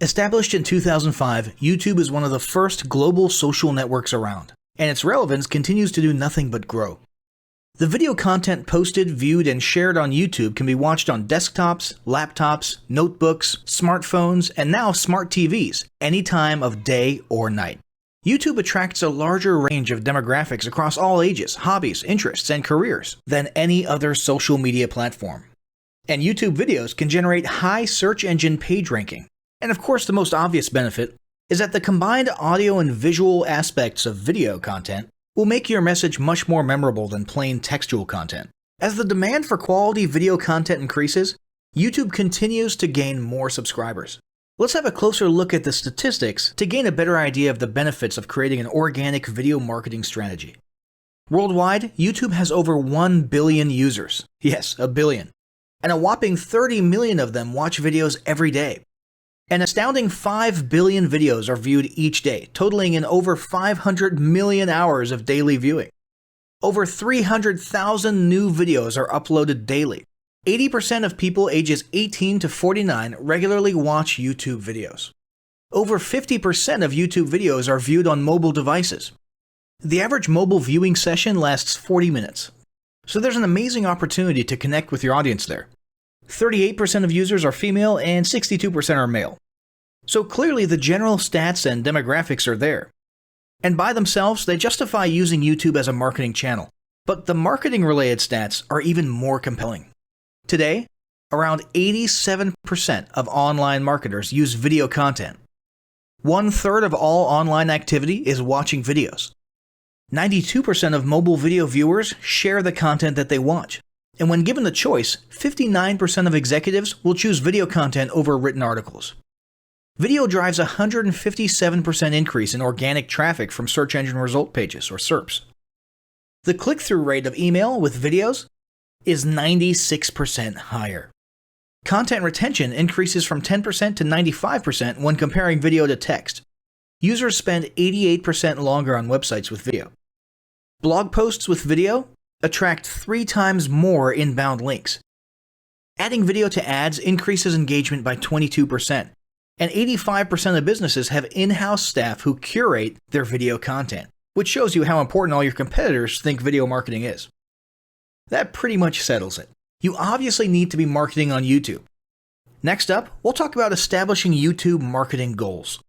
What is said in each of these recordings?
Established in 2005, YouTube is one of the first global social networks around, and its relevance continues to do nothing but grow. The video content posted, viewed, and shared on YouTube can be watched on desktops, laptops, notebooks, smartphones, and now smart TVs, any time of day or night. YouTube attracts a larger range of demographics across all ages, hobbies, interests, and careers than any other social media platform. And YouTube videos can generate high search engine page ranking. And of course, the most obvious benefit is that the combined audio and visual aspects of video content will make your message much more memorable than plain textual content. As the demand for quality video content increases, YouTube continues to gain more subscribers. Let's have a closer look at the statistics to gain a better idea of the benefits of creating an organic video marketing strategy. Worldwide, YouTube has over 1 billion users. Yes, a billion. And a whopping 30 million of them watch videos every day. An astounding 5 billion videos are viewed each day, totaling in over 500 million hours of daily viewing. Over 300,000 new videos are uploaded daily. 80% of people ages 18 to 49 regularly watch YouTube videos. Over 50% of YouTube videos are viewed on mobile devices. The average mobile viewing session lasts 40 minutes. So there's an amazing opportunity to connect with your audience there. 38% of users are female and 62% are male. So clearly the general stats and demographics are there. And by themselves, they justify using YouTube as a marketing channel. But the marketing-related stats are even more compelling. Today, around 87% of online marketers use video content. 1/3 of all online activity is watching videos. 92% of mobile video viewers share the content that they watch. And when given the choice, 59% of executives will choose video content over written articles. Video drives a 157% increase in organic traffic from search engine result pages, or SERPs. The click-through rate of email with videos is 96% higher. Content retention increases from 10% to 95% when comparing video to text. Users spend 88% longer on websites with video. Blog posts with video attract 3 times more inbound links. Adding video to ads increases engagement by 22%, and 85% of businesses have in-house staff who curate their video content, which shows you how important all your competitors think video marketing is. That pretty much settles it. You obviously need to be marketing on YouTube. Next up, we'll talk about establishing YouTube marketing goals.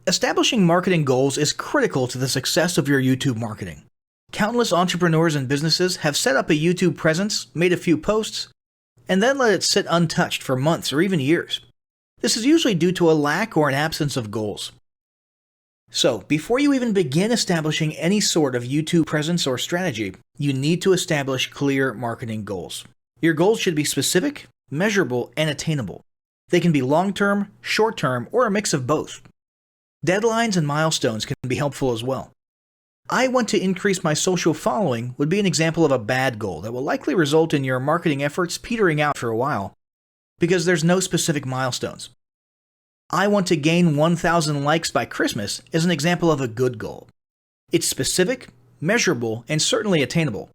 Establishing marketing goals is critical to the success of your YouTube marketing. Countless entrepreneurs and businesses have set up a YouTube presence, made a few posts, and then let it sit untouched for months or even years. This is usually due to a lack or an absence of goals. So, before you even begin establishing any sort of YouTube presence or strategy, you need to establish clear marketing goals. Your goals should be specific, measurable, and attainable. They can be long-term, short-term, or a mix of both. Deadlines and milestones can be helpful as well. I want to increase my social following would be an example of a bad goal that will likely result in your marketing efforts petering out for a while because there's no specific milestones. I want to gain 1,000 likes by Christmas is an example of a good goal. It's specific, measurable, and certainly attainable.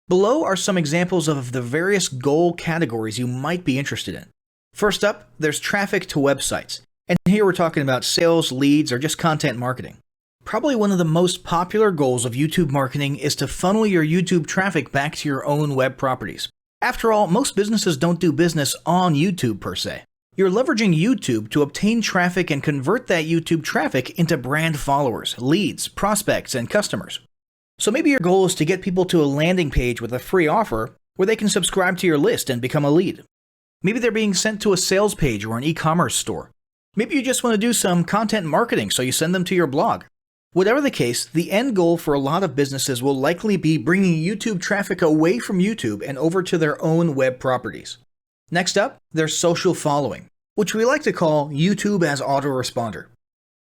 Below are some examples of the various goal categories you might be interested in. First up, there's traffic to websites. And here we're talking about sales, leads, or just content marketing. Probably one of the most popular goals of YouTube marketing is to funnel your YouTube traffic back to your own web properties. After all, most businesses don't do business on YouTube per se. You're leveraging YouTube to obtain traffic and convert that YouTube traffic into brand followers, leads, prospects, and customers. So maybe your goal is to get people to a landing page with a free offer where they can subscribe to your list and become a lead. Maybe they're being sent to a sales page or an e-commerce store. Maybe you just want to do some content marketing, so you send them to your blog. Whatever the case, the end goal for a lot of businesses will likely be bringing YouTube traffic away from YouTube and over to their own web properties. Next up, there's social following, which we like to call YouTube as autoresponder.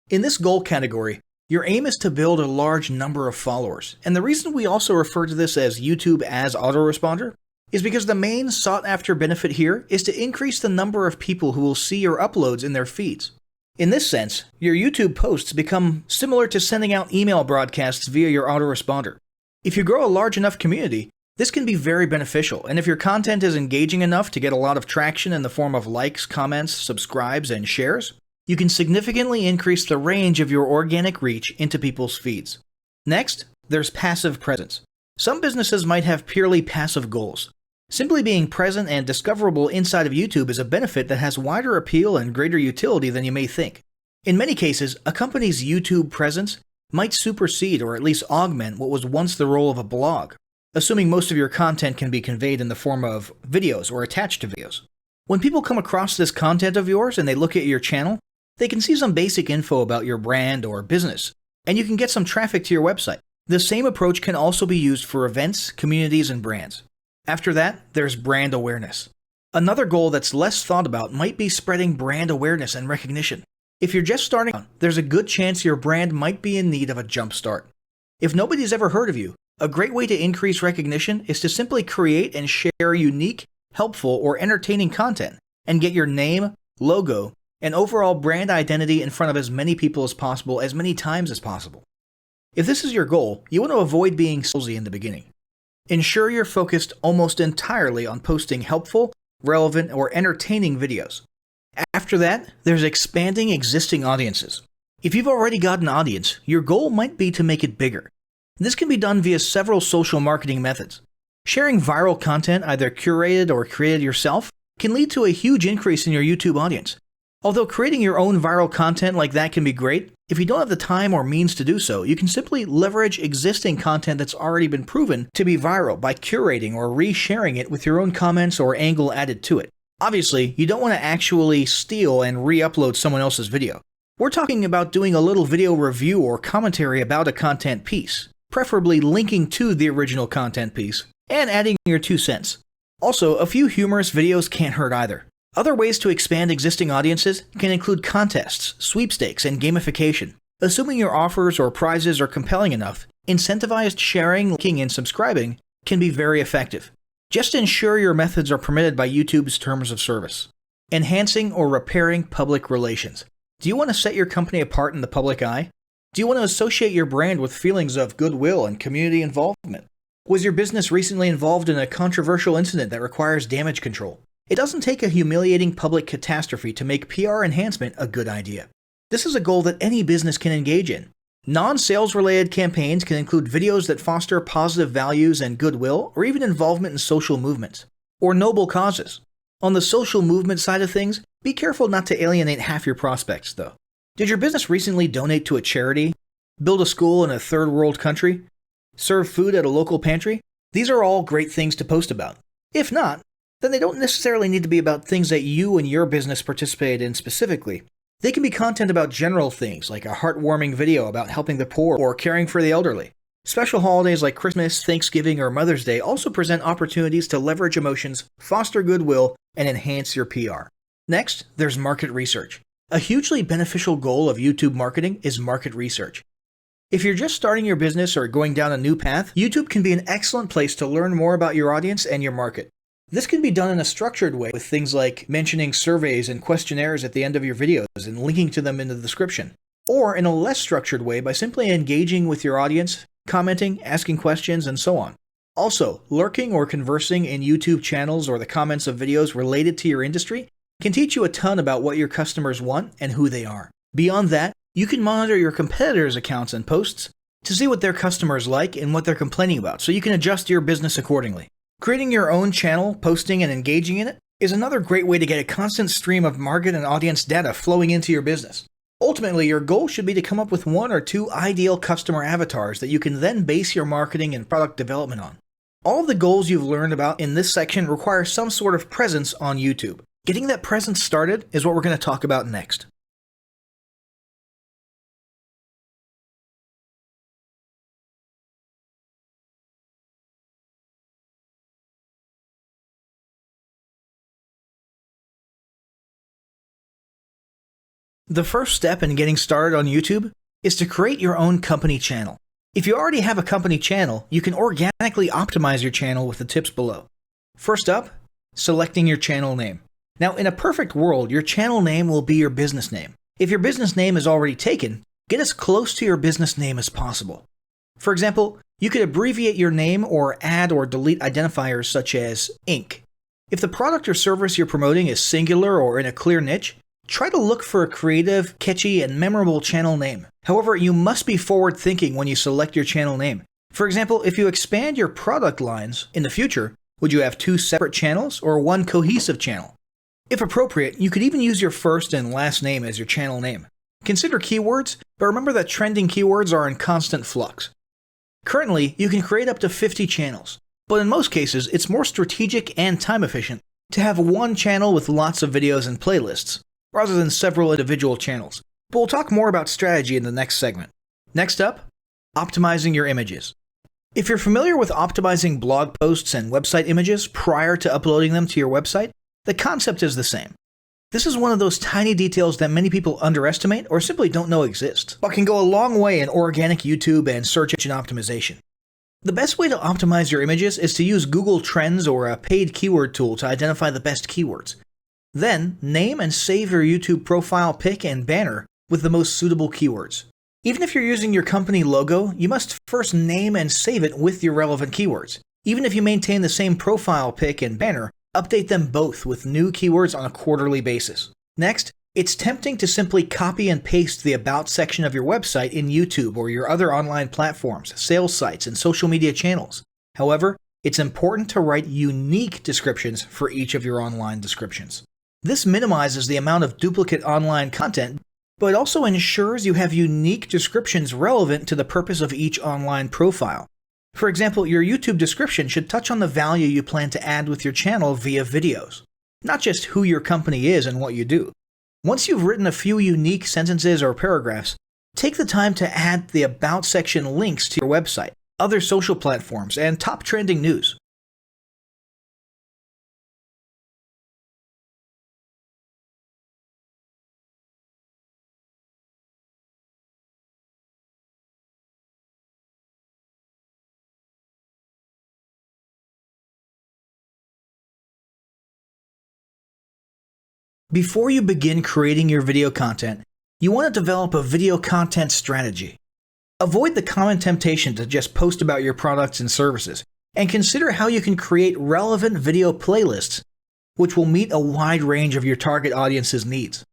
In this goal category, your aim is to build a large number of followers, and the reason we also refer to this as YouTube as autoresponder is because the main sought-after benefit here is to increase the number of people who will see your uploads in their feeds. In this sense, your YouTube posts become similar to sending out email broadcasts via your autoresponder. If you grow a large enough community, this can be very beneficial, and if your content is engaging enough to get a lot of traction in the form of likes, comments, subscribes, and shares, you can significantly increase the range of your organic reach into people's feeds. Next, there's passive presence. Some businesses might have purely passive goals. Simply being present and discoverable inside of YouTube is a benefit that has wider appeal and greater utility than you may think. In many cases, a company's YouTube presence might supersede or at least augment what was once the role of a blog, assuming most of your content can be conveyed in the form of videos or attached to videos. When people come across this content of yours and they look at your channel, they can see some basic info about your brand or business, and you can get some traffic to your website. The same approach can also be used for events, communities, and brands. After that, there's brand awareness. Another goal that's less thought about might be spreading brand awareness and recognition. If you're just starting out, there's a good chance your brand might be in need of a jump start. If nobody's ever heard of you, a great way to increase recognition is to simply create and share unique, helpful, or entertaining content and get your name, logo, and overall brand identity in front of as many people as possible as many times as possible. If this is your goal, you want to avoid being salesy in the beginning. Ensure you're focused almost entirely on posting helpful, relevant, or entertaining videos. After that, there's expanding existing audiences. If you've already got an audience, your goal might be to make it bigger. This can be done via several social marketing methods. Sharing viral content, either curated or created yourself, can lead to a huge increase in your YouTube audience. Although creating your own viral content like that can be great, if you don't have the time or means to do so, you can simply leverage existing content that's already been proven to be viral by curating or resharing it with your own comments or angle added to it. Obviously, you don't want to actually steal and re-upload someone else's video. We're talking about doing a little video review or commentary about a content piece, preferably linking to the original content piece, and adding your 2 cents. Also, a few humorous videos can't hurt either. Other ways to expand existing audiences can include contests, sweepstakes, and gamification. Assuming your offers or prizes are compelling enough, incentivized sharing, liking, and subscribing can be very effective. Just ensure your methods are permitted by YouTube's terms of service. Enhancing or repairing public relations. Do you want to set your company apart in the public eye? Do you want to associate your brand with feelings of goodwill and community involvement? Was your business recently involved in a controversial incident that requires damage control? It doesn't take a humiliating public catastrophe to make PR enhancement a good idea. This is a goal that any business can engage in. Non-sales related campaigns can include videos that foster positive values and goodwill, or even involvement in social movements, or noble causes. On the social movement side of things, be careful not to alienate half your prospects, though. Did your business recently donate to a charity? Build a school in a third world country? Serve food at a local pantry? These are all great things to post about. If not, then they don't necessarily need to be about things that you and your business participated in specifically. They can be content about general things, like a heartwarming video about helping the poor or caring for the elderly. Special holidays like Christmas, Thanksgiving, or Mother's Day also present opportunities to leverage emotions, foster goodwill, and enhance your PR. Next, there's market research. A hugely beneficial goal of YouTube marketing is market research. If you're just starting your business or going down a new path, YouTube can be an excellent place to learn more about your audience and your market. This can be done in a structured way with things like mentioning surveys and questionnaires at the end of your videos and linking to them in the description. Or in a less structured way by simply engaging with your audience, commenting, asking questions, and so on. Also, lurking or conversing in YouTube channels or the comments of videos related to your industry can teach you a ton about what your customers want and who they are. Beyond that, you can monitor your competitors' accounts and posts to see what their customers like and what they're complaining about, so you can adjust your business accordingly. Creating your own channel, posting, and engaging in it is another great way to get a constant stream of market and audience data flowing into your business. Ultimately, your goal should be to come up with 1 or 2 ideal customer avatars that you can then base your marketing and product development on. All of the goals you've learned about in this section require some sort of presence on YouTube. Getting that presence started is what we're going to talk about next. The first step in getting started on YouTube is to create your own company channel. If you already have a company channel, you can organically optimize your channel with the tips below. First up, selecting your channel name. Now, in a perfect world, your channel name will be your business name. If your business name is already taken, get as close to your business name as possible. For example, you could abbreviate your name or add or delete identifiers such as Inc. If the product or service you're promoting is singular or in a clear niche, try to look for a creative, catchy, and memorable channel name. However, you must be forward-thinking when you select your channel name. For example, if you expand your product lines in the future, would you have 2 separate channels or 1 cohesive channel? If appropriate, you could even use your first and last name as your channel name. Consider keywords, but remember that trending keywords are in constant flux. Currently, you can create up to 50 channels, but in most cases, it's more strategic and time efficient to have one channel with lots of videos and playlists, rather than several individual channels. But we'll talk more about strategy in the next segment. Next up, optimizing your images. If you're familiar with optimizing blog posts and website images prior to uploading them to your website, the concept is the same. This is one of those tiny details that many people underestimate or simply don't know exist, but can go a long way in organic YouTube and search engine optimization. The best way to optimize your images is to use Google Trends or a paid keyword tool to identify the best keywords. Then, name and save your YouTube profile pic and banner with the most suitable keywords. Even if you're using your company logo, you must first name and save it with your relevant keywords. Even if you maintain the same profile pic and banner, update them both with new keywords on a quarterly basis. Next, it's tempting to simply copy and paste the About section of your website in YouTube or your other online platforms, sales sites, and social media channels. However, it's important to write unique descriptions for each of your online descriptions. This minimizes the amount of duplicate online content, but also ensures you have unique descriptions relevant to the purpose of each online profile. For example, your YouTube description should touch on the value you plan to add with your channel via videos, not just who your company is and what you do. Once you've written a few unique sentences or paragraphs, take the time to add the About section links to your website, other social platforms, and top trending news. Before you begin creating your video content, you want to develop a video content strategy. Avoid the common temptation to just post about your products and services, and consider how you can create relevant video playlists which will meet a wide range of your target audience's needs.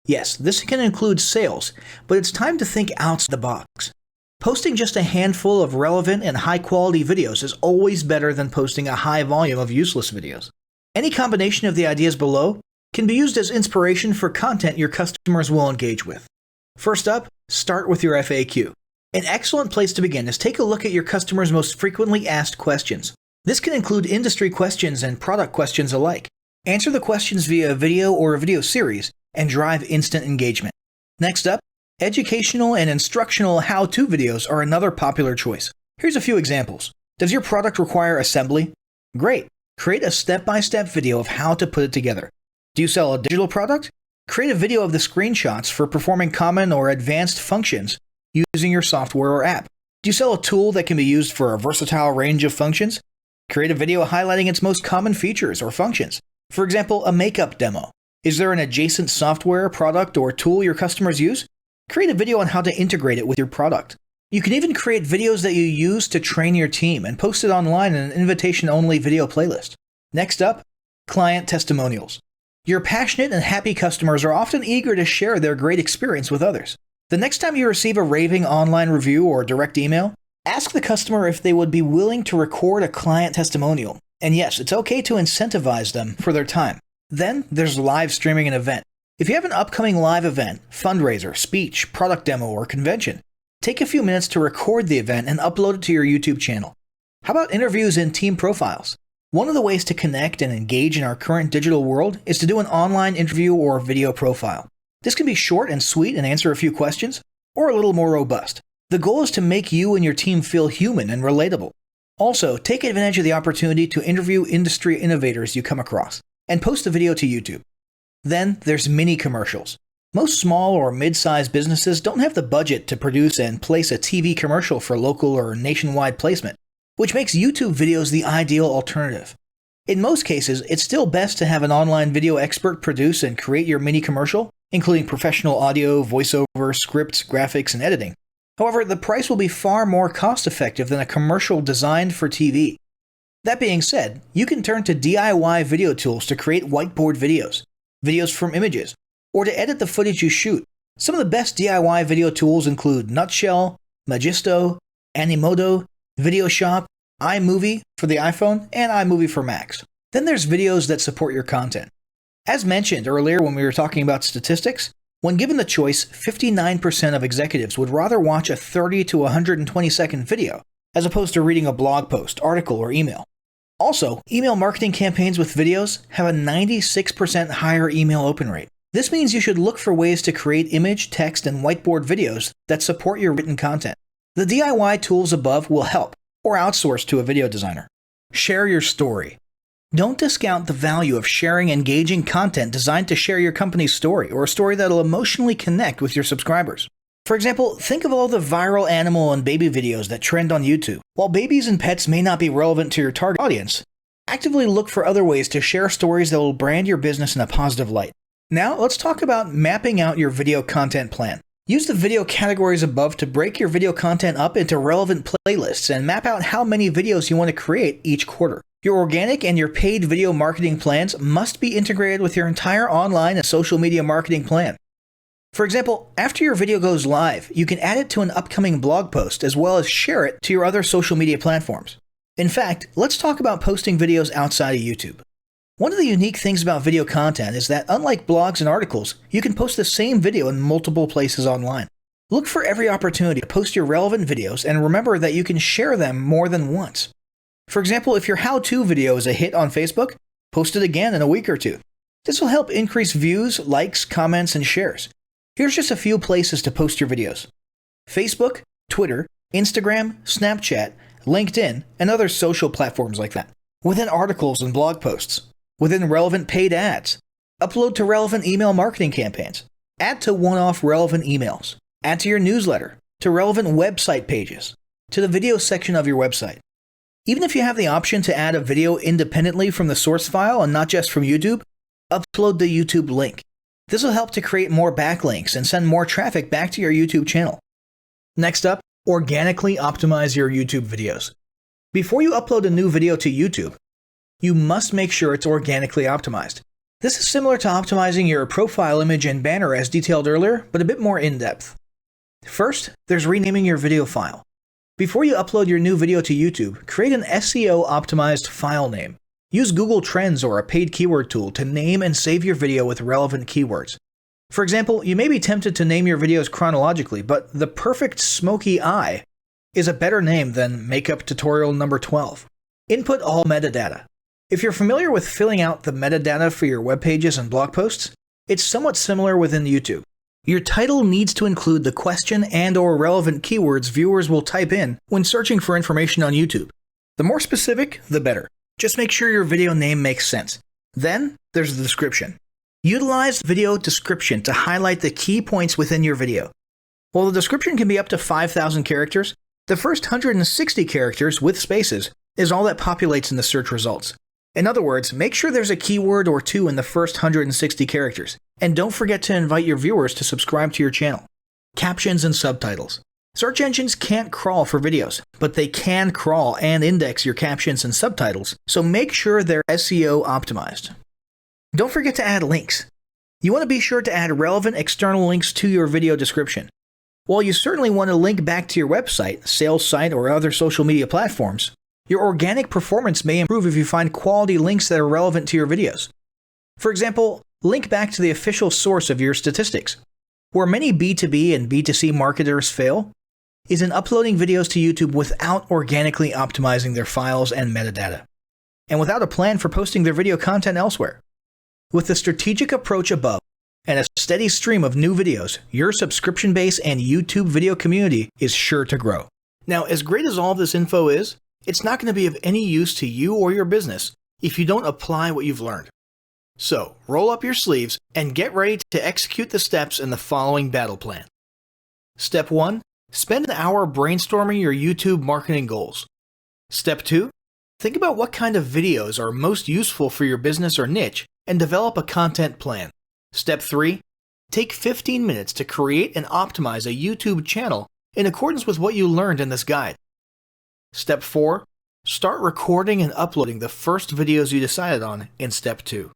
Yes, this can include sales, but it's time to think outside the box. Posting just a handful of relevant and high-quality videos is always better than posting a high volume of useless videos. Any combination of the ideas below can be used as inspiration for content your customers will engage with. First up, start with your FAQ. An excellent place to begin is take a look at your customers' most frequently asked questions. This can include industry questions and product questions alike. Answer the questions via a video or a video series and drive instant engagement. Next up, educational and instructional how-to videos are another popular choice. Here's a few examples. Does your product require assembly? Great! Create a step-by-step video of how to put it together. Do you sell a digital product? Create a video of the screenshots for performing common or advanced functions using your software or app. Do you sell a tool that can be used for a versatile range of functions? Create a video highlighting its most common features or functions. For example, a makeup demo. Is there an adjacent software, product, or tool your customers use? Create a video on how to integrate it with your product. You can even create videos that you use to train your team and post it online in an invitation-only video playlist. Next up, client testimonials. Your passionate and happy customers are often eager to share their great experience with others. The next time you receive a raving online review or direct email, ask the customer if they would be willing to record a client testimonial. And yes, it's okay to incentivize them for their time. Then there's live streaming an event. If you have an upcoming live event, fundraiser, speech, product demo, or convention, take a few minutes to record the event and upload it to your YouTube channel. How about interviews and team profiles? One of the ways to connect and engage in our current digital world is to do an online interview or video profile. This can be short and sweet and answer a few questions, or a little more robust. The goal is to make you and your team feel human and relatable. Also, take advantage of the opportunity to interview industry innovators you come across, and post the video to YouTube. Then there's mini commercials. Most small or mid-sized businesses don't have the budget to produce and place a TV commercial for local or nationwide placement, which makes YouTube videos the ideal alternative. In most cases, it's still best to have an online video expert produce and create your mini commercial including professional audio, voiceover, scripts, graphics, and editing. However, the price will be far more cost-effective than a commercial designed for TV. That being said, you can turn to DIY video tools to create whiteboard videos, videos from images, or to edit the footage you shoot. Some of the best DIY video tools include Nutshell, Magisto, Animoto, VideoShop, iMovie for the iPhone, and iMovie for Macs. Then there's videos that support your content. As mentioned earlier when we were talking about statistics, when given the choice, 59% of executives would rather watch a 30 to 120 second video as opposed to reading a blog post, article, or email. Also, email marketing campaigns with videos have a 96% higher email open rate. This means you should look for ways to create image, text, and whiteboard videos that support your written content. The DIY tools above will help, or outsource to a video designer. Share your story. Don't discount the value of sharing engaging content designed to share your company's story, or a story that'll emotionally connect with your subscribers. For example, think of all the viral animal and baby videos that trend on YouTube. While babies and pets may not be relevant to your target audience, actively look for other ways to share stories that will brand your business in a positive light. Now, let's talk about mapping out your video content plan. Use the video categories above to break your video content up into relevant playlists and map out how many videos you want to create each quarter. Your organic and your paid video marketing plans must be integrated with your entire online and social media marketing plan. For example, after your video goes live, you can add it to an upcoming blog post as well as share it to your other social media platforms. In fact, let's talk about posting videos outside of YouTube. One of the unique things about video content is that unlike blogs and articles, you can post the same video in multiple places online. Look for every opportunity to post your relevant videos and remember that you can share them more than once. For example, if your how-to video is a hit on Facebook, post it again in a week or two. This will help increase views, likes, comments, and shares. Here's just a few places to post your videos: Facebook, Twitter, Instagram, Snapchat, LinkedIn, and other social platforms like that. Within articles and blog posts. Within relevant paid ads. Upload to relevant email marketing campaigns. Add to one-off relevant emails. Add to your newsletter. To relevant website pages. To the video section of your website. Even if you have the option to add a video independently from the source file and not just from YouTube, upload the YouTube link. This will help to create more backlinks and send more traffic back to your YouTube channel. Next up, organically optimize your YouTube videos. Before you upload a new video to YouTube, you must make sure it's organically optimized. This is similar to optimizing your profile image and banner as detailed earlier, but a bit more in-depth. First, there's renaming your video file. Before you upload your new video to YouTube, create an SEO-optimized file name. Use Google Trends or a paid keyword tool to name and save your video with relevant keywords. For example, you may be tempted to name your videos chronologically, but the perfect smoky eye is a better name than makeup tutorial number 12. Input all metadata. If you're familiar with filling out the metadata for your web pages and blog posts, it's somewhat similar within YouTube. Your title needs to include the question and/or relevant keywords viewers will type in when searching for information on YouTube. The more specific, the better. Just make sure your video name makes sense. Then, there's the description. Utilize video description to highlight the key points within your video. While the description can be up to 5,000 characters, the first 160 characters with spaces is all that populates in the search results. In other words, make sure there's a keyword or two in the first 160 characters, and don't forget to invite your viewers to subscribe to your channel. Captions and subtitles. Search engines can't crawl for videos, but they can crawl and index your captions and subtitles, so make sure they're SEO optimized. Don't forget to add links. You want to be sure to add relevant external links to your video description. While you certainly want to link back to your website, sales site, or other social media platforms, your organic performance may improve if you find quality links that are relevant to your videos. For example, link back to the official source of your statistics. Where many B2B and B2C marketers fail is in uploading videos to YouTube without organically optimizing their files and metadata, and without a plan for posting their video content elsewhere. With the strategic approach above and a steady stream of new videos, your subscription base and YouTube video community is sure to grow. Now, as great as all of this info is, it's not going to be of any use to you or your business if you don't apply what you've learned. So, roll up your sleeves and get ready to execute the steps in the following battle plan. Step 1. Spend an hour brainstorming your YouTube marketing goals. Step 2. Think about what kind of videos are most useful for your business or niche and develop a content plan. Step 3. Take 15 minutes to create and optimize a YouTube channel in accordance with what you learned in this guide. Step 4. Start recording and uploading the first videos you decided on in Step 2.